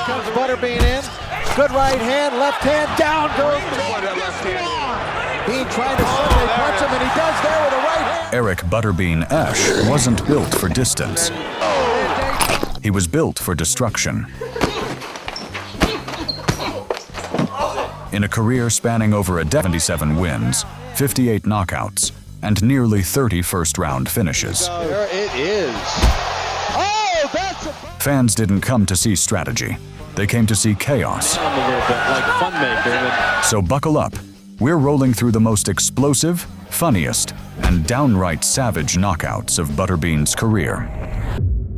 comes Butterbean in. Good right hand, left hand, down goes Bean trying to Sunday punch him, and he does there with a right hand. Eric Butterbean Esch wasn't built for distance. He was built for destruction. In a career spanning over 77 wins, 58 knockouts, and nearly 30 first-round finishes. There it is. Oh, that's a... Fans didn't come to see strategy. They came to see chaos. A little bit like fun maker. So buckle up. We're rolling through the most explosive, funniest, and downright savage knockouts of Butterbean's career.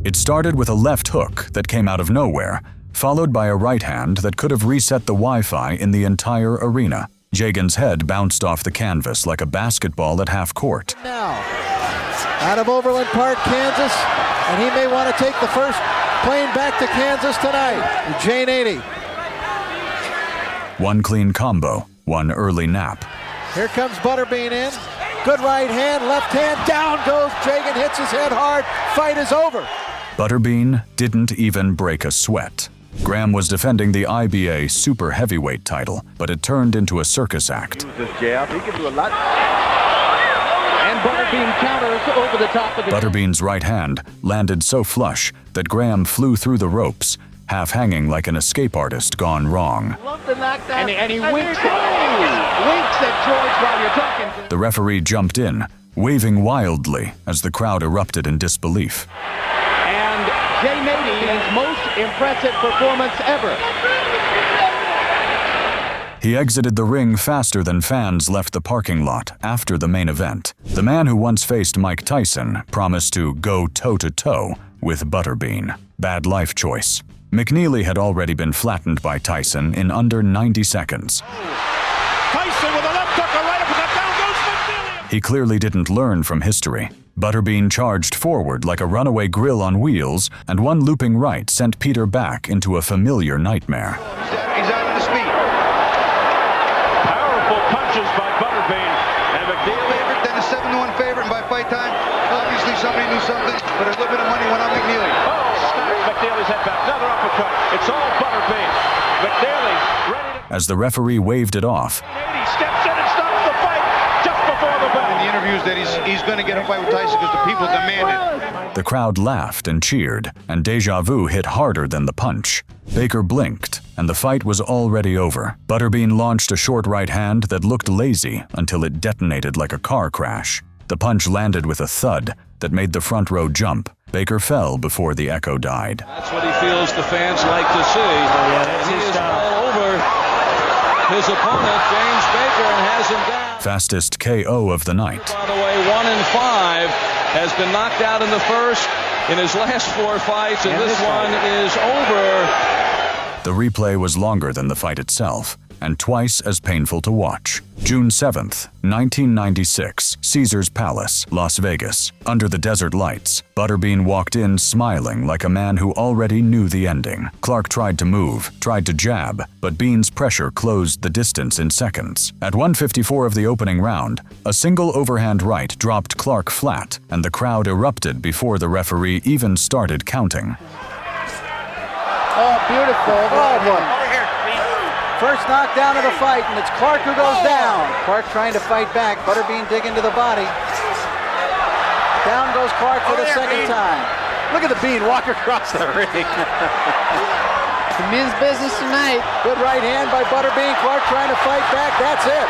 It started with a left hook that came out of nowhere, followed by a right hand that could have reset the Wi-Fi in the entire arena. Jagan's head bounced off the canvas like a basketball at half court. Now, out of Overland Park, Kansas, and he may want to take the first plane back to Kansas tonight. Jane 80. One clean combo, one early nap. Here comes Butterbean in. Good right hand, left hand, down goes Jagan, hits his head hard. Fight is over. Butterbean didn't even break a sweat. Graham was defending the IBA super heavyweight title, but it turned into a circus act. This jab, he can do a lot. And Butterbean counters over the top of the... Butterbean's right hand landed so flush that Graham flew through the ropes, half hanging like an escape artist gone wrong. Love the knockdown. And he winks at George while you're talking. The referee jumped in, waving wildly as the crowd erupted in disbelief. And Jay Nady, his most impressive performance ever. He exited the ring faster than fans left the parking lot after the main event. The man who once faced Mike Tyson promised to go toe-to-toe with Butterbean. Bad life choice. McNeely had already been flattened by Tyson in under 90 seconds. Tyson with a left hook, a right uppercut, down goes McNeely. He clearly didn't learn from history. Butterbean charged forward like a runaway grill on wheels, and one looping right sent Peter back into a familiar nightmare. He's out on his feet. Powerful punches by Butterbean. And McNeely favorite, then a 7-1 favorite by fight time. Obviously somebody knew something, but a little bit of money went on McNeely. McNeely's head back. Another uppercut. It's all Butterbean. McNeely ready to... As the referee waved it off, He steps in and stops the fight just before the bell. In the interviews that he's going to get a fight with Tyson because the people demand it. the crowd laughed and cheered, and Deja Vu hit harder than the punch. Baker blinked, and the fight was already over. Butterbean launched a short right hand that looked lazy until it detonated like a car crash. The punch landed with a thud that made the front row jump. Baker fell before the echo died. That's what he feels the fans like to see. He is all over his opponent, James Baker, and has him down. Fastest KO of the night. By the way, 1-5, has been knocked out in the first in his last 4 fights, and this one is over. The replay was longer than the fight itself, and twice as painful to watch. June 7th, 1996, Caesars Palace, Las Vegas. Under the desert lights, Butterbean walked in smiling like a man who already knew the ending. Clark tried to move, tried to jab, but Bean's pressure closed the distance in seconds. At 1:54 of the opening round, a single overhand right dropped Clark flat, and the crowd erupted before the referee even started counting. Oh, beautiful. Oh, boy. First knockdown of the fight, and it's Clark who goes down. Clark trying to fight back. Butterbean digging to the body. Down goes Clark for the second time. Look at the Bean walk across the ring. The men's business tonight. Good right hand by Butterbean. Clark trying to fight back. That's it.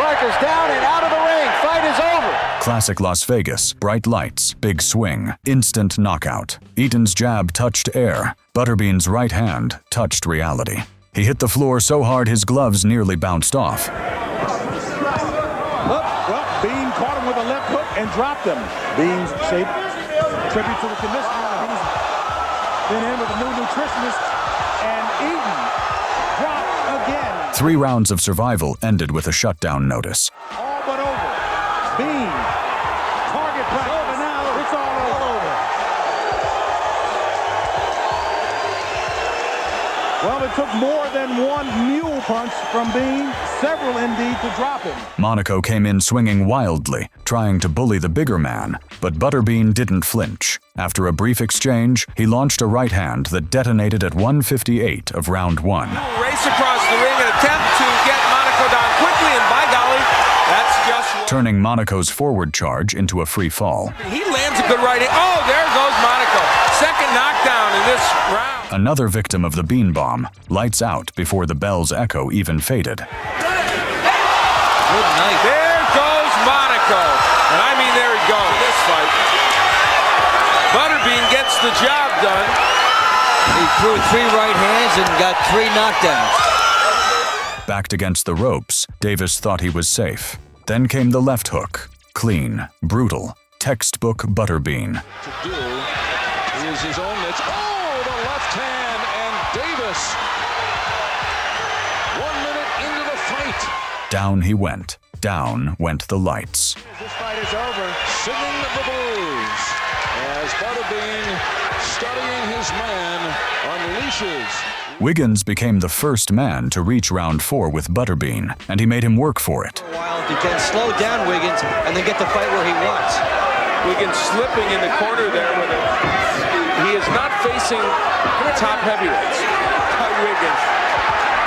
Clark is down and out of the ring. Fight is over. Classic Las Vegas, bright lights, big swing, instant knockout. Eaton's jab touched air. Butterbean's right hand touched reality. He hit the floor so hard his gloves nearly bounced off. Well, Bean caught him with a left hook and dropped him. Bean's shape, tribute to the commissioner. He's been in with a new nutritionist, and Eaton dropped again. 3 rounds of survival ended with a shutdown notice. All but over. Bean, target practice. It's over now. It's all over. Well, it took more than one mule punch from Bean, several indeed, to drop him. Monaco came in swinging wildly, trying to bully the bigger man, but Butterbean didn't flinch. After a brief exchange, he launched a right hand that detonated at 1:58 of round 1. Race across the ring and attempt to get Monaco down quickly, and by golly, that's just... turning Monaco's forward charge into a free fall. He lands a good right hand. Oh, there goes Monaco. Second knockdown in this round. Another victim of the bean bomb, lights out before the bell's echo even faded. Good night. There goes Monaco. And I mean, there he goes. This fight. Butterbean gets the job done. He threw 3 right hands and got 3 knockdowns. Backed against the ropes, Davis thought he was safe. Then came the left hook. Clean, brutal, textbook Butterbean. To do is his own mitts. Oh, the left hand, and Davis. 1 minute into the fight. Down he went. Down went the lights. This fight is over. Singing the blues as Butterbean, studying his man, unleashes. Wiggins became the first man to reach round 4 with Butterbean, and he made him work for it. He can slow down Wiggins and then get the fight where he wants. Wiggins slipping in the corner there with it. He is not facing top heavyweights. Wiggins.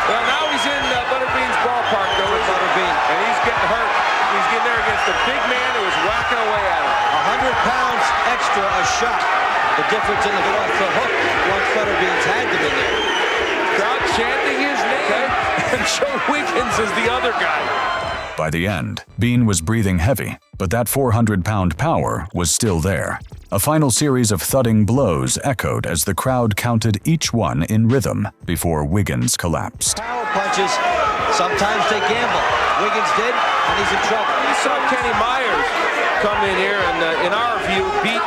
Well, now he's in Butterbean's ballpark, though. Butterbean. And he's getting hurt. He's getting there against a big man who is whacking away at him. 100 pounds extra a shot. The difference in the hook once Butterbean's had them in there. Crowd chanting his name. And Joe Wiggins is the other guy. By the end, Bean was breathing heavy, but that 400-pound power was still there. A final series of thudding blows echoed as the crowd counted each one in rhythm before Wiggins collapsed. Power punches, sometimes they gamble. Wiggins did, and he's in trouble. We saw Kenny Myers come in here and, in our view, beat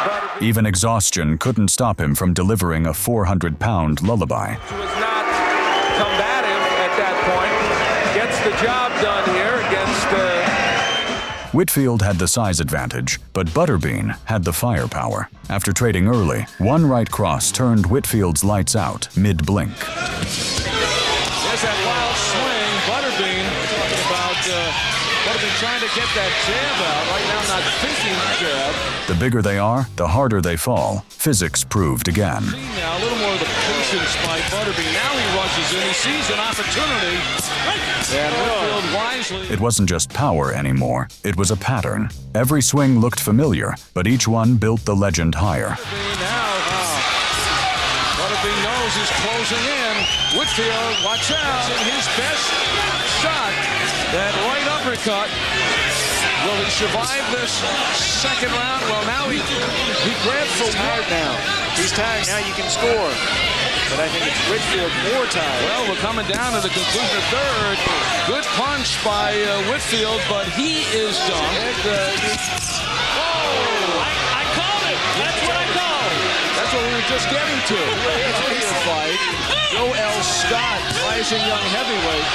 Butterbean. Even exhaustion couldn't stop him from delivering a 400-pound lullaby. He was not combative at that point. Gets the job done here against... Whitfield had the size advantage, but Butterbean had the firepower. After trading early, one right cross turned Whitfield's lights out mid-blink. There's that wild swing. Butterbean talking about Butterbean trying to get that jab out. Right now not thinking jab. The bigger they are, the harder they fall. Physics proved again. Now a little more of the patience by Butterbean. Now he rushes in. He sees an opportunity. And Whitfield wisely. It wasn't just power anymore. It was a pattern. Every swing looked familiar, but each one built the legend higher. Butterbean knows he's closing in. Whitfield, watch out. In his best shot, that right uppercut. Will he survive this second round? Well, now he grabbed for tired now. He's tired now. You can score. But I think it's Whitfield more tired. Well, we're coming down to the conclusion of third. Good punch by Whitfield, but he is done. I called it. That's what I called. That's what we were just getting to. It's a fight. Joe L. Scott, rising young heavyweight,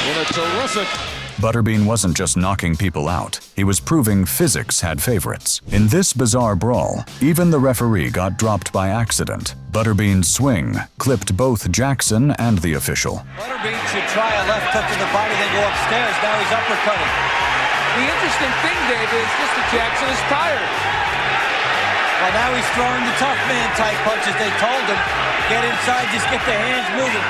with a terrific... Butterbean wasn't just knocking people out, he was proving physics had favorites. In this bizarre brawl, even the referee got dropped by accident. Butterbean's swing clipped both Jackson and the official. Butterbean should try a left hook to the body, then go upstairs. Now he's uppercutting. The interesting thing, Dave, is just that Jackson is tired. Well, now he's throwing the tough man type punches. They told him, get inside, just get the hands moving.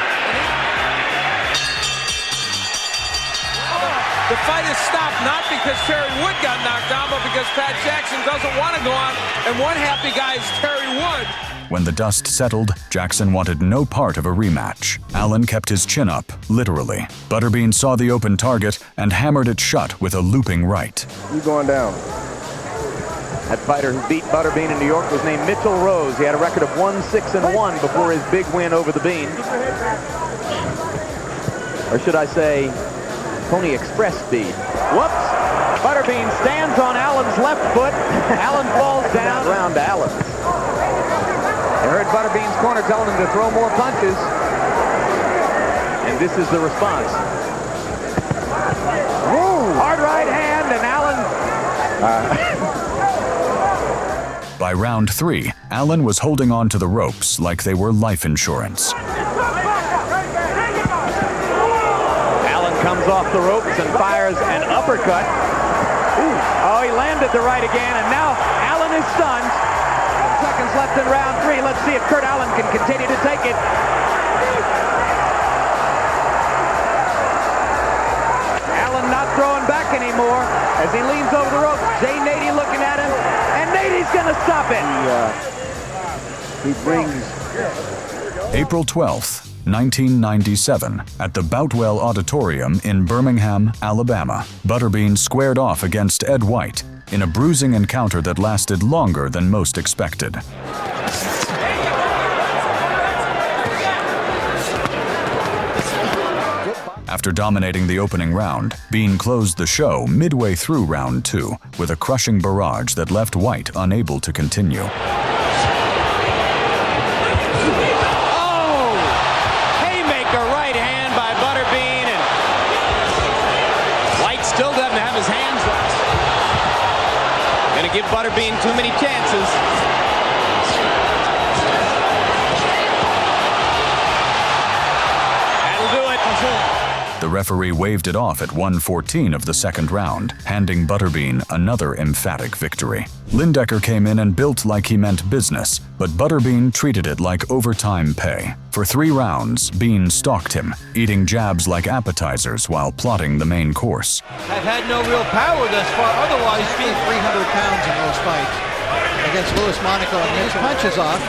The fight is stopped not because Terry Wood got knocked down, but because Pat Jackson doesn't want to go on, and one happy guy is Terry Wood. When the dust settled, Jackson wanted no part of a rematch. Allen kept his chin up, literally. Butterbean saw the open target and hammered it shut with a looping right. You going down. That fighter who beat Butterbean in New York was named Mitchell Rose. He had a record of 1-6-1 before his big win over the Bean. Or should I say, Pony Express speed. Whoops! Butterbean stands on Allen's left foot. Allen falls down. Round to Allen. They heard Butterbean's corner telling him to throw more punches. And this is the response. Ooh. Hard right hand, and Allen... By round 3, Allen was holding on to the ropes like they were life insurance. Comes off the ropes and fires an uppercut. Ooh. Oh, he landed the right again, and now Allen is stunned. 10 seconds left in round 3. Let's see if Kurt Allen can continue to take it. Allen not throwing back anymore as he leans over the rope. Jay Nady looking at him, and Nady's going to stop it. He brings... April 12th, 1997, at the Boutwell Auditorium in Birmingham, Alabama, Butterbean squared off against Ed White in a bruising encounter that lasted longer than most expected. After dominating the opening round, Bean closed the show midway through round 2 with a crushing barrage that left White unable to continue. Oh! Haymaker right hand by Butterbean, and White still doesn't have his hands left. Gonna give Butterbean too many chances. That'll do it. The referee waved it off at 1:14 of the second round, handing Butterbean another emphatic victory. Lindecker came in and built like he meant business, but Butterbean treated it like overtime pay. For 3 rounds, Bean stalked him, eating jabs like appetizers while plotting the main course. I've had no real power thus far, otherwise Being 300 pounds in those fights against Louis Monaco and his punches off.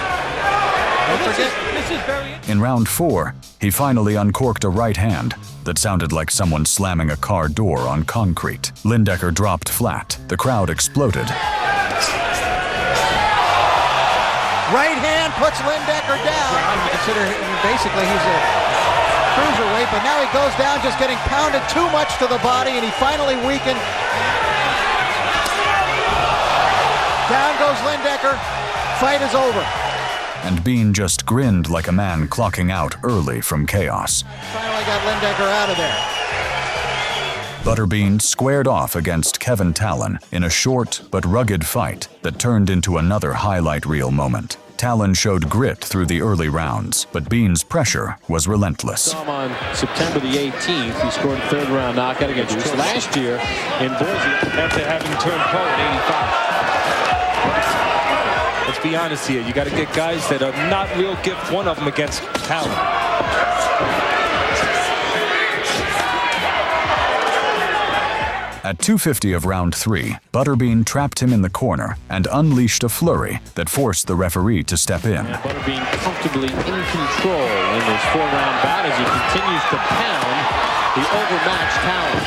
Don't forget. This is very... In round 4, he finally uncorked a right hand that sounded like someone slamming a car door on concrete. Lindecker dropped flat. The crowd exploded. Right hand puts Lindecker down. Consider basically he's a cruiserweight, but now he goes down just getting pounded too much to the body, and he finally weakened. Down goes Lindecker. Fight is over. And Bean just grinned like a man clocking out early from chaos. Finally got Lindecker out of there. Butterbean squared off against Kevin Talon in a short but rugged fight that turned into another highlight reel moment. Talon showed grit through the early rounds, but Bean's pressure was relentless. On September the 18th, he scored a third-round knockout against Bruce last year in Boise after having turned pro in '85. Let's be honest here. You got to get guys that are not real gift. One of them against Talon. At 2:50 of round 3, Butterbean trapped him in the corner and unleashed a flurry that forced the referee to step in. And Butterbean comfortably in control in this 4-round bout as he continues to pound the overmatched Talon.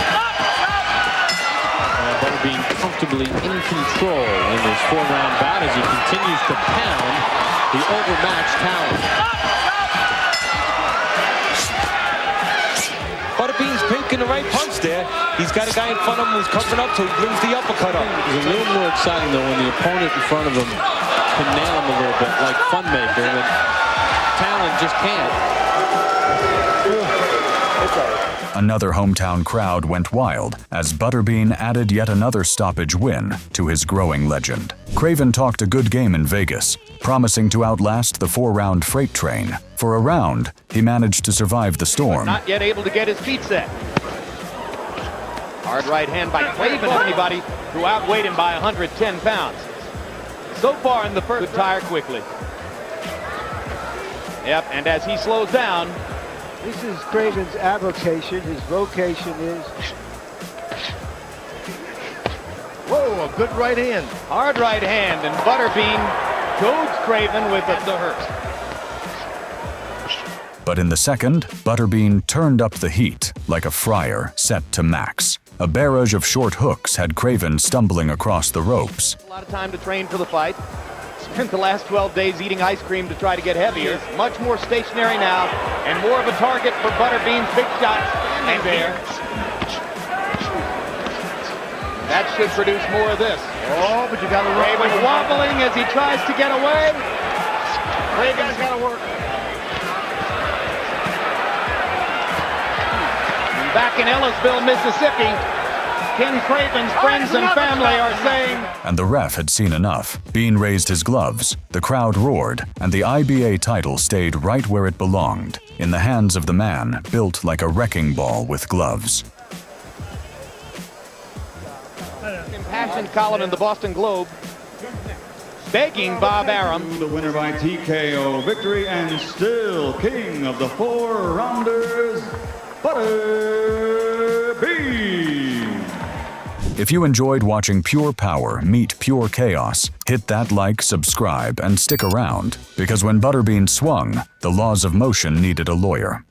And Butterbean comfortably in control in this 4-round bout as he continues to pound the overmatched Talon. Butterbean's pinking the right punch there. He's got a guy in front of him who's covering up, so he brings the uppercut up. It's a little more exciting, though, when the opponent in front of him can nail him a little bit, like Funmaker, and Talon just can't. Another hometown crowd went wild as Butterbean added yet another stoppage win to his growing legend. Craven talked a good game in Vegas, promising to outlast the 4-round freight train. For a round, he managed to survive the storm. Not yet able to get his feet set. Hard right hand by Craven. Anybody who outweighed him by 110 pounds. So far in the first, tire quickly. Yep, and as he slows down, this is Craven's avocation. His vocation is... whoa, a good right hand. Hard right hand, and Butterbean goads Craven with the hurt. But in the second, Butterbean turned up the heat like a fryer set to max. A barrage of short hooks had Craven stumbling across the ropes. A lot of time to train for the fight. Spent the last 12 days eating ice cream to try to get heavier. Much more stationary now, and more of a target for Butterbean's big shots. And there. That should produce more of this. Oh, but you got to work. Craven wobbling as he tries to get away. Craven's got to work. Back in Ellisville, Mississippi, Ken Craven's friends and family are saying... And the ref had seen enough. Bean raised his gloves, the crowd roared, and the IBA title stayed right where it belonged, in the hands of the man built like a wrecking ball with gloves. column in the Boston Globe, begging Bob Arum. The winner by TKO victory and still king of the 4-rounders, Butterbean. If you enjoyed watching pure power meet pure chaos, hit that like, subscribe, and stick around, because when Butterbean swung, the laws of motion needed a lawyer.